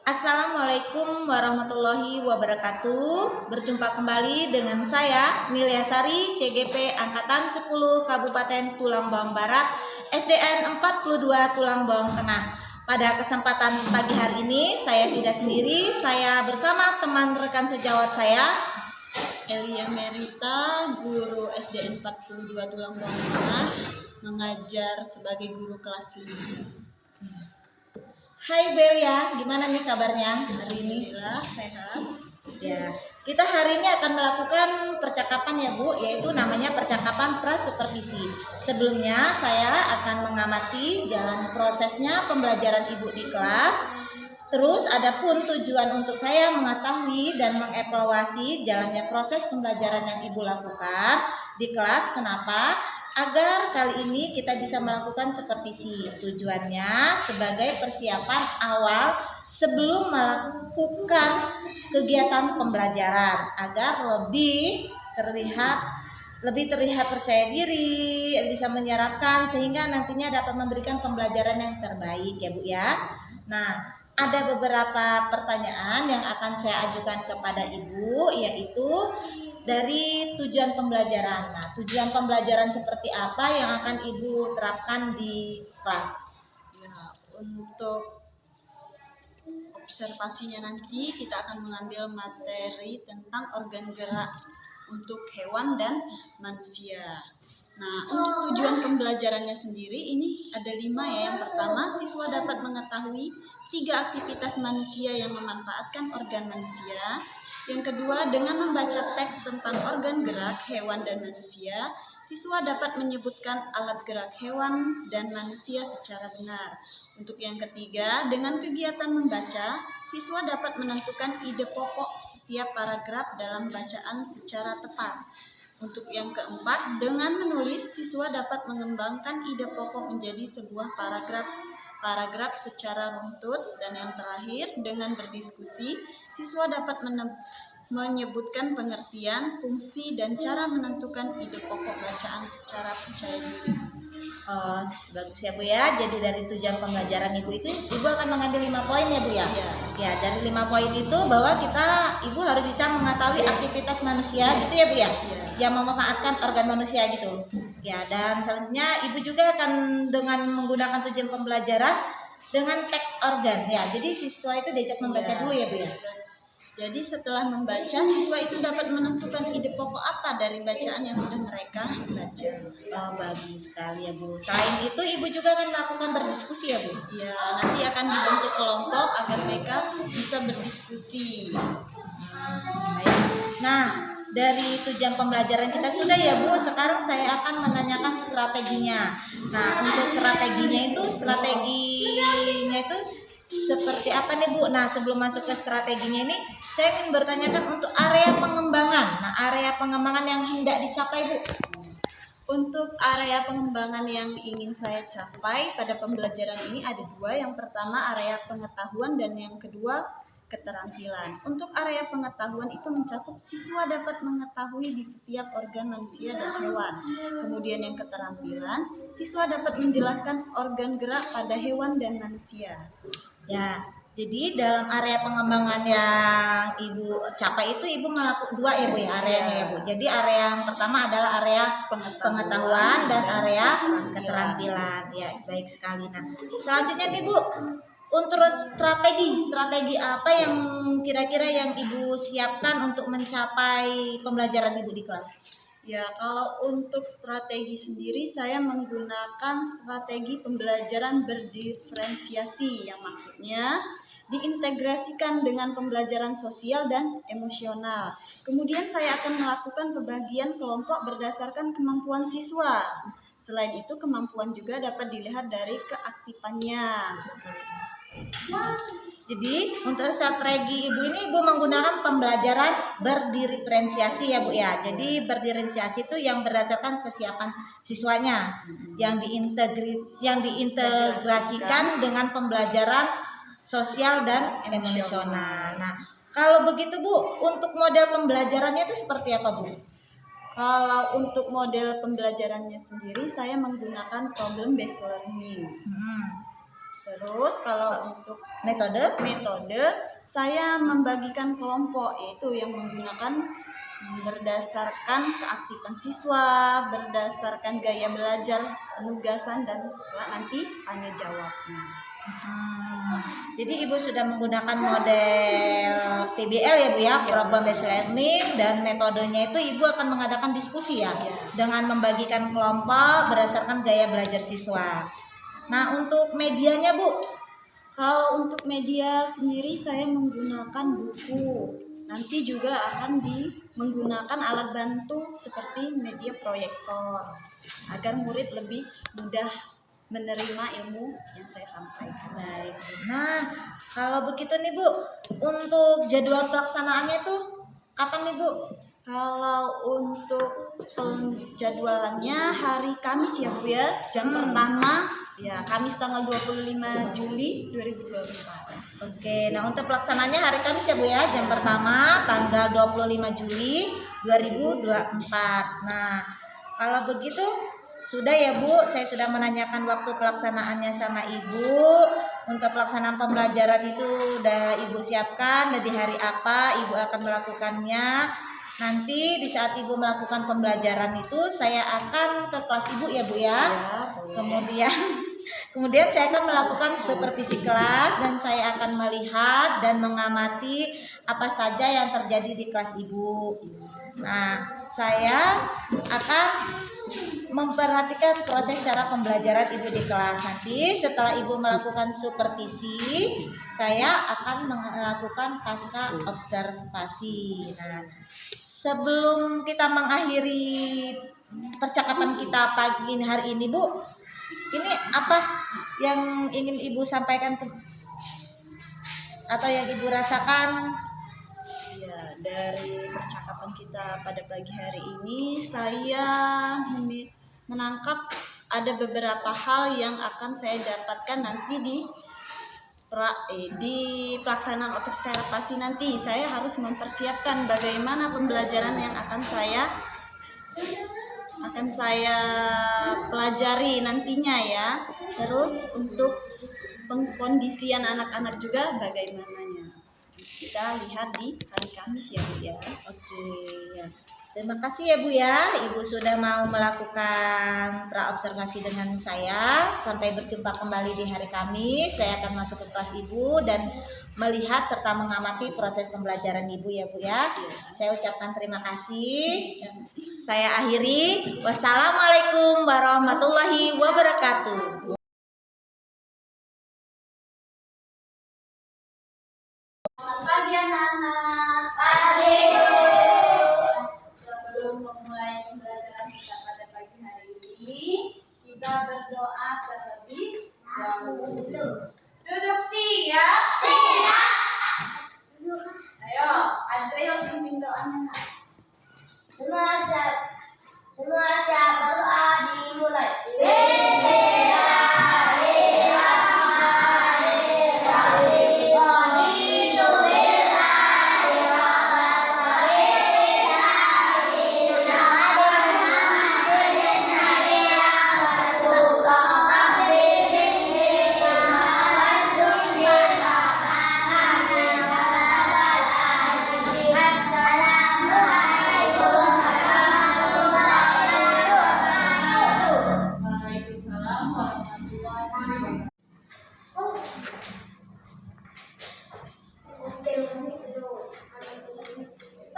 Assalamualaikum warahmatullahi wabarakatuh. Berjumpa kembali dengan saya Milia Sari, CGP Angkatan 10 Kabupaten Tulang Bawang Barat, SDN 42 Tulang Bawang Tengah. Pada kesempatan pagi hari ini saya tidak sendiri, saya bersama teman rekan sejawat saya Elia Merita, guru SDN 42 Tulang Bawang Tengah, mengajar sebagai guru kelas 5. Hai Belia, gimana nih kabarnya hari ini? Alhamdulillah sehat. Ya, kita hari ini akan melakukan percakapan ya Bu, yaitu namanya percakapan prasupervisi. Sebelumnya saya akan mengamati jalan prosesnya pembelajaran Ibu di kelas. Terus adapun tujuan untuk saya mengetahui dan mengevaluasi jalannya proses pembelajaran yang Ibu lakukan di kelas. Kenapa? Agar kali ini kita bisa melakukan supervisi. Tujuannya sebagai persiapan awal sebelum melakukan kegiatan pembelajaran agar lebih terlihat percaya diri, bisa menyerapkan sehingga nantinya dapat memberikan pembelajaran yang terbaik ya Bu ya. Nah, ada beberapa pertanyaan yang akan saya ajukan kepada Ibu, yaitu dari tujuan pembelajaran. Nah, tujuan pembelajaran seperti apa yang akan Ibu terapkan di kelas? Ya, untuk observasinya nanti kita akan mengambil materi tentang organ gerak untuk hewan dan manusia. Nah, untuk tujuan pembelajarannya sendiri ini ada 5 ya. Yang pertama, siswa dapat mengetahui 3 aktivitas manusia yang memanfaatkan organ manusia. Yang kedua, dengan membaca teks tentang organ gerak hewan dan manusia, siswa dapat menyebutkan alat gerak hewan dan manusia secara benar. Untuk yang ketiga, dengan kegiatan membaca, siswa dapat menentukan ide pokok setiap paragraf dalam bacaan secara tepat. Untuk yang keempat, dengan menulis, siswa dapat mengembangkan ide pokok menjadi sebuah paragraf secara runtut. Dan yang terakhir, dengan berdiskusi, siswa dapat menyebutkan pengertian, fungsi, dan cara menentukan ide pokok bacaan secara percaya diri. Oh, bagus ya Bu ya. Jadi dari tujuan pembelajaran Ibu itu, Ibu akan mengambil 5 poin ya Bu ya? Iya. Ya, dari 5 poin itu bahwa Ibu harus bisa mengetahui aktivitas manusia gitu ya Bu ya? Iya. Yang memanfaatkan organ manusia gitu. Ya, dan selanjutnya Ibu juga akan dengan menggunakan tujuan pembelajaran dengan teks organ ya. Jadi siswa itu diajak membaca Iya. dulu ya Bu ya? Jadi setelah membaca, siswa itu dapat menentukan ide pokok apa dari bacaan yang sudah mereka baca. Oh, bagus sekali ya Bu. Selain itu Ibu juga akan melakukan berdiskusi ya Bu? Ya, nanti akan dibentuk kelompok agar mereka bisa berdiskusi. Baik. Nah, dari tujuan pembelajaran kita sudah ya Bu. Sekarang saya akan menanyakan strateginya. Nah, untuk strateginya itu seperti apa nih Bu? Nah, sebelum masuk ke strateginya ini, saya ingin bertanyakan untuk area pengembangan. Nah, area pengembangan yang hendak dicapai Bu. Untuk area pengembangan yang ingin saya capai pada pembelajaran ini ada 2. Yang pertama area pengetahuan dan yang kedua keterampilan. Untuk area pengetahuan itu mencakup siswa dapat mengetahui di setiap organ manusia dan hewan. Kemudian yang keterampilan, siswa dapat menjelaskan organ gerak pada hewan dan manusia. Ya, jadi dalam area pengembangan yang Ibu capai itu Ibu melakukan 2 ya Bu ya areanya ya Bu. Jadi area yang pertama adalah area pengetahuan dan area keterampilan. Ya, baik sekali. Nah, selanjutnya nih Bu, untuk strategi apa yang kira-kira yang Ibu siapkan untuk mencapai pembelajaran Ibu di kelas? Ya, kalau untuk strategi sendiri saya menggunakan strategi pembelajaran berdiferensiasi yang maksudnya diintegrasikan dengan pembelajaran sosial dan emosional. Kemudian saya akan melakukan pembagian kelompok berdasarkan kemampuan siswa. Selain itu, kemampuan juga dapat dilihat dari keaktifannya. Jadi untuk strategi Ibu ini Ibu menggunakan pembelajaran berdiferensiasi ya Bu ya. Jadi berdiferensiasi itu yang berdasarkan kesiapan siswanya yang diintegrasikan dengan pembelajaran sosial dan emosional. Nah, kalau begitu Bu, untuk model pembelajarannya itu seperti apa Bu? Kalau untuk model pembelajarannya sendiri saya menggunakan problem based learning. Terus kalau untuk Metode? metode, saya membagikan kelompok, yaitu yang menggunakan berdasarkan keaktifan siswa, berdasarkan gaya belajar, penugasan, dan nanti tanya jawabnya. Jadi Ibu sudah menggunakan model PBL ya Bu ya, Problem Based Learning, dan metodenya itu Ibu akan mengadakan diskusi ya, dengan membagikan kelompok berdasarkan gaya belajar siswa. Nah untuk medianya Bu, Kalau untuk media sendiri saya menggunakan buku. Nanti juga akan menggunakan alat bantu seperti media proyektor agar murid lebih mudah menerima ilmu yang saya sampaikan. baik. Nah kalau begitu nih Bu, untuk jadwal pelaksanaannya tuh kapan nih Bu? Kalau untuk penjadwalannya hari Kamis ya Bu ya, jam pertama ya Kamis tanggal 25 Juli 2024. Oke, nah untuk pelaksanaannya hari Kamis ya Bu ya, jam pertama tanggal 25 Juli 2024. Nah, kalau begitu sudah ya Bu, saya sudah menanyakan waktu pelaksanaannya sama Ibu. Untuk pelaksanaan pembelajaran itu udah Ibu siapkan, dan di hari apa Ibu akan melakukannya. Nanti di saat Ibu melakukan pembelajaran itu saya akan ke kelas Ibu ya Bu ya. Kemudian saya akan melakukan supervisi kelas, dan saya akan melihat dan mengamati apa saja yang terjadi di kelas Ibu. Nah, saya akan memperhatikan proses cara pembelajaran Ibu di kelas. Nanti setelah Ibu melakukan supervisi, saya akan melakukan pasca observasi. Nah, sebelum kita mengakhiri percakapan kita pagi hari ini Bu, ini apa yang ingin Ibu sampaikan atau yang Ibu rasakan? Ya, dari percakapan kita pada pagi hari ini, saya menangkap ada beberapa hal yang akan saya dapatkan nanti di pelaksanaan observasi nanti. Saya harus mempersiapkan bagaimana pembelajaran yang akan saya pelajari nantinya ya. Terus untuk pengkondisian anak-anak juga bagaimananya. Kita lihat di hari Kamis ya Bu ya. Oke ya. Terima kasih ya Bu ya, Ibu sudah mau melakukan praobservasi dengan saya. Sampai berjumpa kembali di hari Kamis. Saya akan masuk ke kelas Ibu dan melihat serta mengamati proses pembelajaran Ibu ya Bu ya. Saya ucapkan terima kasih. Saya akhiri. Wassalamualaikum warahmatullahi wabarakatuh. Selamat pagi anak-anak. Pagi. Sebelum memulai pembelajaran kita pada pagi hari ini, kita berdoa terlebih dahulu. Duduk siap. Siap. Ayo, Azrael pimpin doanya. Semua siap berdoa dimulai. Waalaikumsalam warahmatullahi wabarakatuh.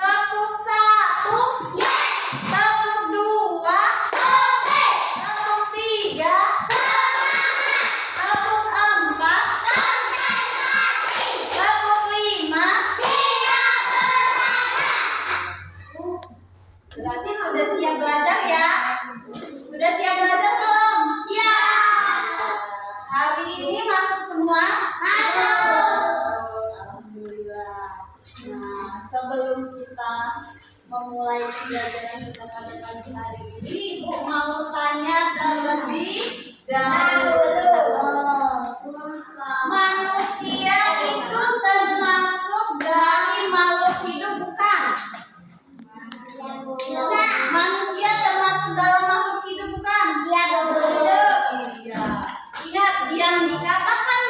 Tepuk satu. Tepuk dua. Tepuk tiga. Tepuk empat. Tepuk lima. Berarti sudah siap belajar ya? Sudah siap belajar belum? Hari ini masuk semua? Alhamdulillah. Nah, sebelum kita memulai pembelajaran kita pada pagi hari ini, Ibu mau tanya terlebih dahulu. Manusia itu termasuk dari makhluk hidup bukan? Manusia termasuk dalam makhluk hidup bukan? Iya. Ingat yang dikatakan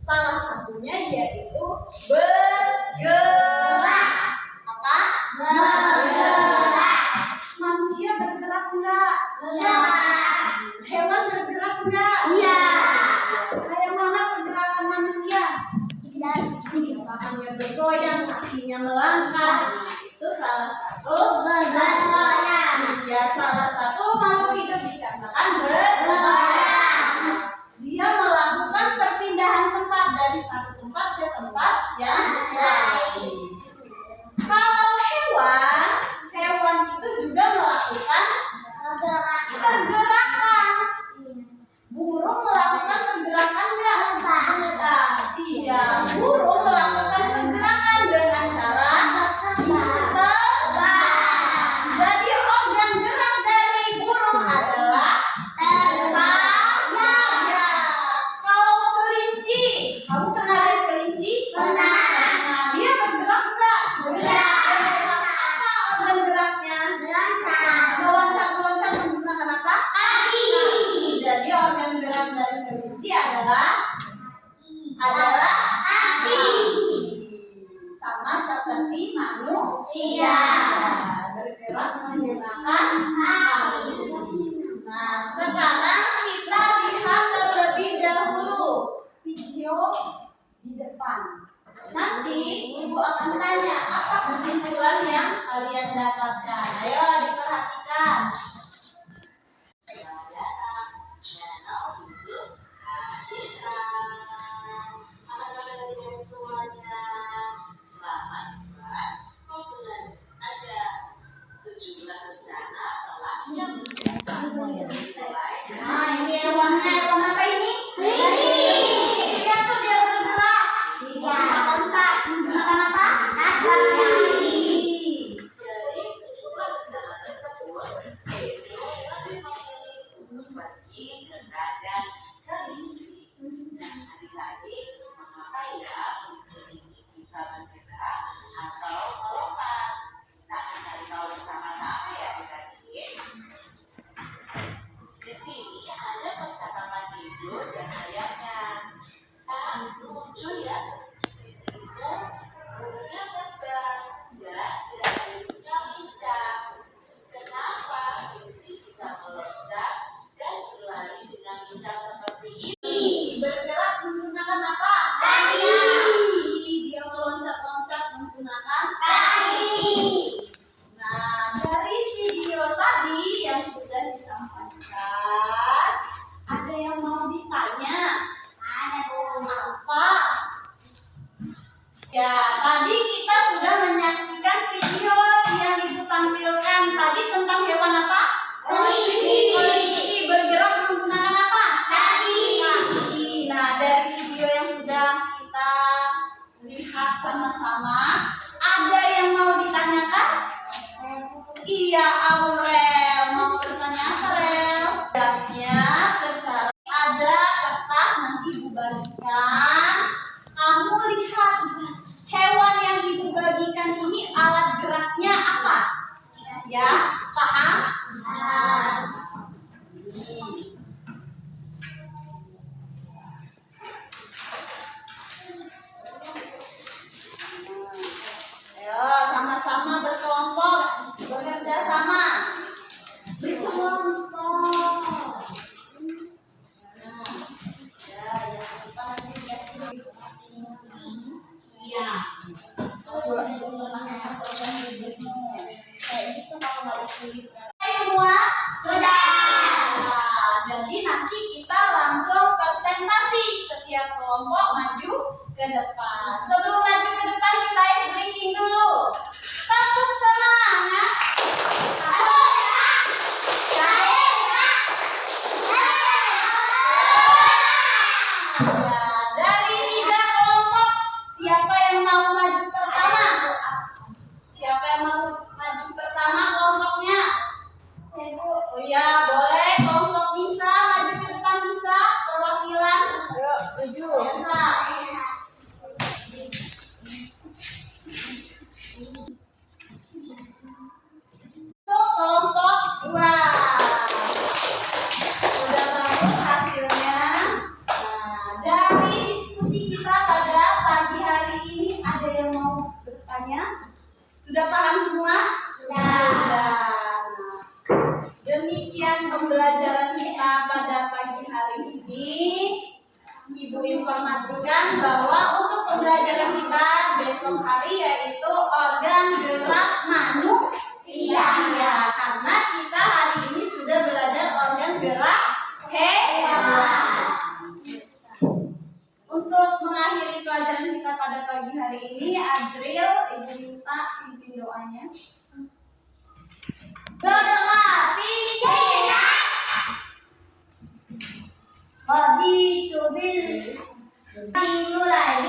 Salah satunya yaitu bergerak. Apa? Bergerak. Manusia bergerak enggak? Hewan bergerak enggak? Kayak mana pergerakan manusia? Tangannya bergoyang, kakinya melangkah. Nah, itu salah satu ya, salah satu makhluk hidup dikatakan bergerak. Dia melakukan perpindahan tempat dari satu tempat ke tempat yang lain. Kalau hewan itu juga melakukan pergerakan. Burung melakukan pergerakan enggak? Iya, burung melakukan pergerakan dengan cara terbang. Jadi organ gerak dari burung adalah sayap. Ya. Kalau kelinci, kamu pernah lihat kelinci? Nah, dia bergerak enggak? Apa organ geraknya? Meloncat-meloncat menggunakan apa? Jadi organ gerak dari kelinci adalah sama seperti manusia, bergerak menggunakan kaki. Nah, sekarang kita lihat terlebih dahulu video di depan. Nanti ibu akan tanya apa kesimpulan yang kalian dapatkan. Ayo diperhatikan. Channel YouTube Citra. Apa kabar kalian semuanya? Selamat buat pembelajaran. Ada sejumlah rencana telah yang nah, ini hewannya, hewan apa ini? Lihat tuh dia bergerak. Loncat menggunakan apa? Kaki. Dari sejumlah rencana tersebut, berbagi tentang kelinci. Nah, adik-adik, mengapa ya kelinci ini bisa bergerak atau melompat? Kita akan cari tahu bersama-sama ya adik-adik. Di sini ada percakapan hidup dan ayahnya. Lucu ya, kelinci itu mulutnya terbang dan tidak ada juga lincah. Kenapa kelinci bisa meloncat dan berlari dengan lincah seperti ini? Bergerak menggunakan apa? Kaki. Dia meloncat-loncat menggunakan kaki. Nah, dari video tadi yang sudah disampaikan, ada yang mau ditanya? Apa? Ya, tadi kita sudah menyaksikan video yang ibu tampilkan tadi tentang hewan apa? Kelinci bergerak menggunakan apa? Kaki. Nah, dari video yang sudah kita lihat sama-sama, ada yang mau ditanyakan? Iya, Aurel mau bertanya apa, Aurel? Tugasnya secara ada kertas nanti ibu bagikan. Kamu lihat hewan yang ibu bagikan ini alat geraknya apa? Ya, paham? Ayo sama-sama berkelompok, bekerja sama. Berkelompok. Ya, jangan lupa nanti dikasih. Iya. Kayak gitu kalau harus sulit. Semua sudah. Nah, jadi nanti kita langsung presentasi, setiap kelompok maju ke depan. Sebelum maju ke depan kita ice breaking dulu. Tepuk semangat. Dari 3 kelompok, siapa yang mau maju pertama? Siapa yang mau maju pertama kelompoknya? Oh ya, boleh kelompok Nisa maju ke depan. Nisa, perwakilan. Ayo, maju. Nisa. Untuk kelompok 2. Sudah bagus hasilnya. Nah, dari diskusi kita Sudah paham semua? Sudah. Demikian pembelajaran kita pada pagi hari ini. Ibu informasikan bahwa untuk pembelajaran kita besok hari yaitu organ gerak manusia. Karena kita hari ini sudah belajar organ gerak hewan. Untuk mengakhiri pelajaran kita pada pagi hari ini, Ajril, Ibu minta pimpin doanya. Berdoa bismillah. Raditu bil dimulai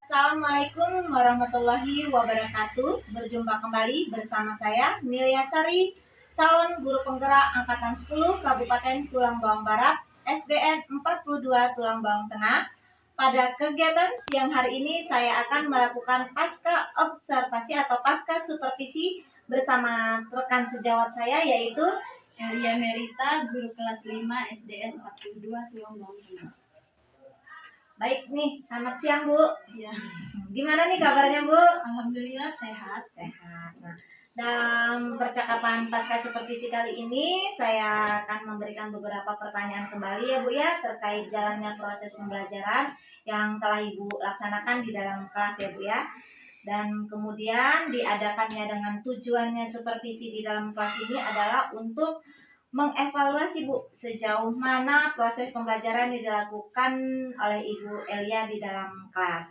Assalamualaikum warahmatullahi wabarakatuh. Berjumpa kembali bersama saya Nilia Sari, calon guru penggerak angkatan 10 Kabupaten Tulang Bawang Barat, SDN 42 Tulang Bawang Tengah. Pada kegiatan siang hari ini saya akan melakukan pasca observasi atau pasca supervisi bersama rekan sejawat saya yaitu Elia Merita, guru kelas 5 SDN 42 Tulang Bawang Tengah. baik nih, selamat siang Bu. Siang. Gimana nih kabarnya Bu? Alhamdulillah sehat. Sehat. Nah, dalam percakapan pasca supervisi kali ini saya akan memberikan beberapa pertanyaan kembali ya Bu ya terkait jalannya proses pembelajaran yang telah Ibu laksanakan di dalam kelas ya Bu ya. Dan kemudian diadakannya dengan tujuannya supervisi di dalam kelas ini adalah untuk mengevaluasi Bu sejauh mana proses pembelajaran yang dilakukan oleh Ibu Elia di dalam kelas.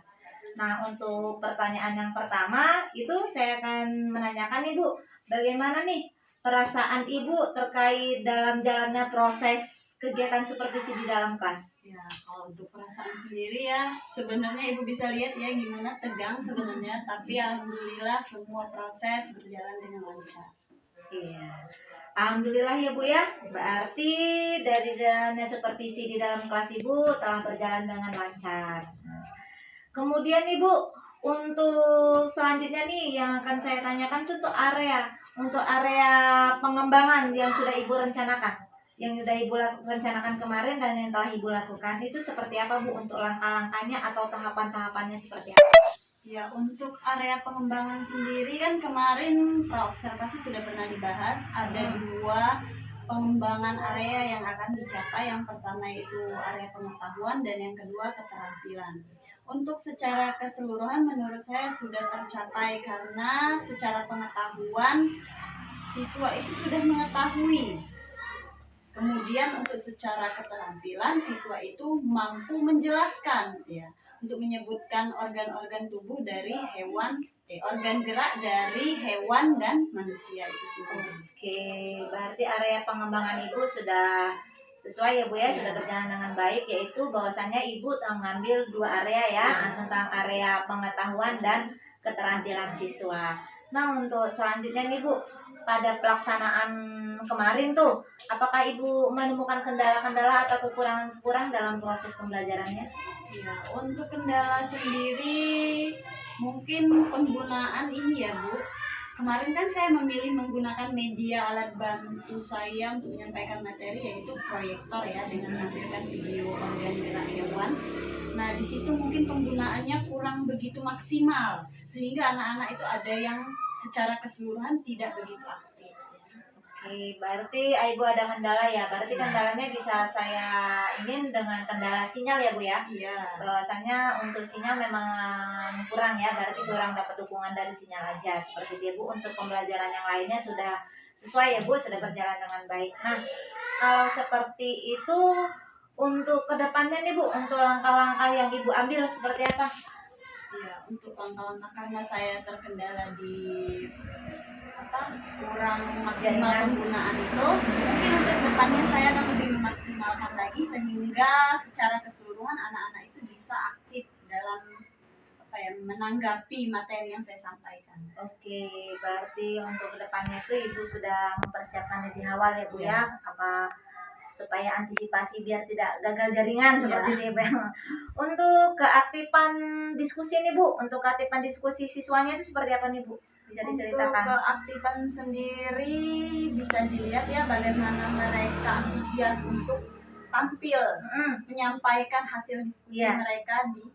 Nah, untuk pertanyaan yang pertama itu saya akan menanyakan nih Bu, bagaimana nih perasaan Ibu terkait dalam jalannya proses kegiatan supervisi di dalam kelas? Ya, kalau untuk perasaan sendiri ya, sebenarnya Ibu bisa lihat ya gimana tegang sebenarnya, tapi alhamdulillah semua proses berjalan dengan lancar. Iya. Alhamdulillah ya Bu ya, berarti dari jalannya supervisi di dalam kelas Ibu telah berjalan dengan lancar. Kemudian nih Bu, untuk selanjutnya nih yang akan saya tanyakan itu untuk area pengembangan yang sudah Ibu rencanakan, yang sudah Ibu rencanakan kemarin dan yang telah Ibu lakukan itu seperti apa Bu untuk langkah-langkahnya atau tahapan-tahapannya seperti apa? Ya, untuk area pengembangan sendiri kan kemarin praobservasi sudah pernah dibahas. Ada 2 pengembangan area yang akan dicapai. Yang pertama itu area pengetahuan dan yang kedua keterampilan. Untuk secara keseluruhan menurut saya sudah tercapai karena secara pengetahuan siswa itu sudah mengetahui. Kemudian untuk secara keterampilan siswa itu mampu menjelaskan ya, untuk menyebutkan organ-organ tubuh dari hewan, organ gerak dari hewan dan manusia itu sendiri. Oke, berarti area pengembangan Ibu sudah sesuai ya Bu ya, sudah berjalan dengan baik, yaitu bahwasannya Ibu telah mengambil 2 area ya, tentang area pengetahuan dan keterampilan siswa. Nah, untuk selanjutnya nih Bu, pada pelaksanaan kemarin tuh, apakah Ibu menemukan kendala-kendala atau kekurangan-kekurangan dalam proses pembelajarannya? Ya, untuk kendala sendiri mungkin penggunaan ini ya Bu. Kemarin kan saya memilih menggunakan media alat bantu saya untuk menyampaikan materi yaitu proyektor ya, dengan menampilkan video organ gerak hewan. Nah, di situ mungkin penggunaannya kurang begitu maksimal sehingga anak-anak itu ada yang secara keseluruhan tidak begitu aktif. Oke, berarti Ibu ada kendala ya. Berarti kendalanya bisa saya ingin dengan kendala sinyal ya Bu ya. Iya. Bahwasannya untuk sinyal memang kurang ya. Berarti kurang dapat dukungan dari sinyal aja. Seperti itu ya Bu. Untuk pembelajaran yang lainnya sudah sesuai ya Bu, sudah berjalan dengan baik. Nah, kalau seperti itu untuk kedepannya nih Bu, untuk langkah-langkah yang Ibu ambil seperti apa? Ya, untuk langkah-langkah karena saya terkendala di kurang maksimal penggunaan itu, mungkin untuk depannya saya akan lebih memaksimalkan lagi sehingga secara keseluruhan anak-anak itu bisa aktif dalam menanggapi materi yang saya sampaikan. Oke, berarti untuk kedepannya itu Ibu sudah mempersiapkan lebih awal ya Bu ya, apa supaya antisipasi biar tidak gagal jaringan seperti ini Bu. Untuk keaktifan diskusi nih Bu, untuk keaktifan diskusi siswanya itu seperti apa nih Bu? Bisa Untuk diceritakan? keaktifan sendiri bisa dilihat ya bagaimana mereka antusias untuk tampil menyampaikan hasil diskusi Iya. mereka di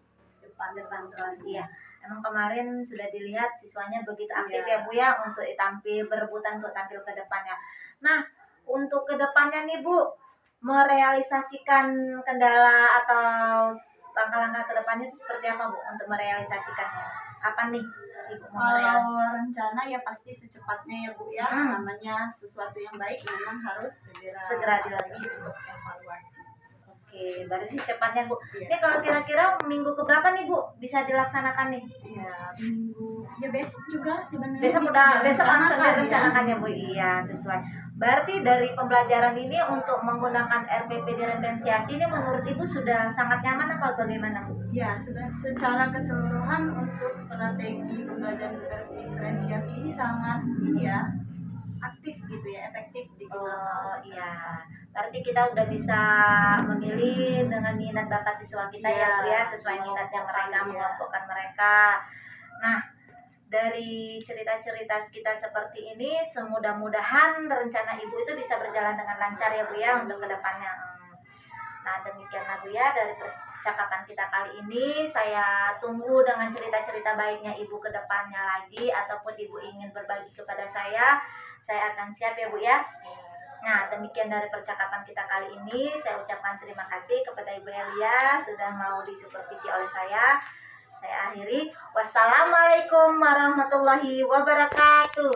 Depan kelas, iya. Emang kemarin sudah dilihat siswanya begitu aktif Iya. ya Bu ya untuk tampil berebutan untuk tampil ke depannya. Nah, untuk ke depannya nih Bu, merealisasikan kendala atau langkah-langkah ke depannya itu seperti apa Bu untuk merealisasikannya? Apa nih Ibu mau Kalau rencana ya pasti secepatnya ya Bu ya, Hmm. namanya sesuatu yang baik memang harus Segera dilakukan. untuk evaluasi. Oke, berarti cepatnya Bu. Iya. Ini kalau kira-kira minggu keberapa nih Bu bisa dilaksanakan nih? Ya minggu, ya besok juga sebenarnya. Besok bisa udah besok langsung direncanakan ya. direncanakan ya Bu. Iya, sesuai. Berarti dari pembelajaran ini untuk menggunakan RPP diferensiasi ini menurut Ibu sudah sangat nyaman apa bagaimana Bu? Ya, secara keseluruhan untuk strategi pembelajaran berdiferensiasi ini sangat ini ya aktif gitu ya, efektif digunakan. Oh iya, berarti kita udah bisa memilih dengan minat bakat siswa kita ya Bu ya, sesuai minatnya mereka, Iya. mengelompokkan mereka. Nah, dari cerita-cerita kita seperti ini, semudah-mudahan rencana Ibu itu bisa berjalan dengan lancar ya Bu ya untuk kedepannya. Nah, demikianlah Bu ya dari percakapan kita kali ini. Saya tunggu dengan cerita-cerita baiknya Ibu kedepannya lagi, ataupun Ibu ingin berbagi kepada saya akan siap ya Bu ya. Nah, demikian dari percakapan kita kali ini. Saya ucapkan terima kasih kepada Ibu Elia sudah mau disupervisi oleh saya. Saya akhiri. Wassalamualaikum warahmatullahi wabarakatuh.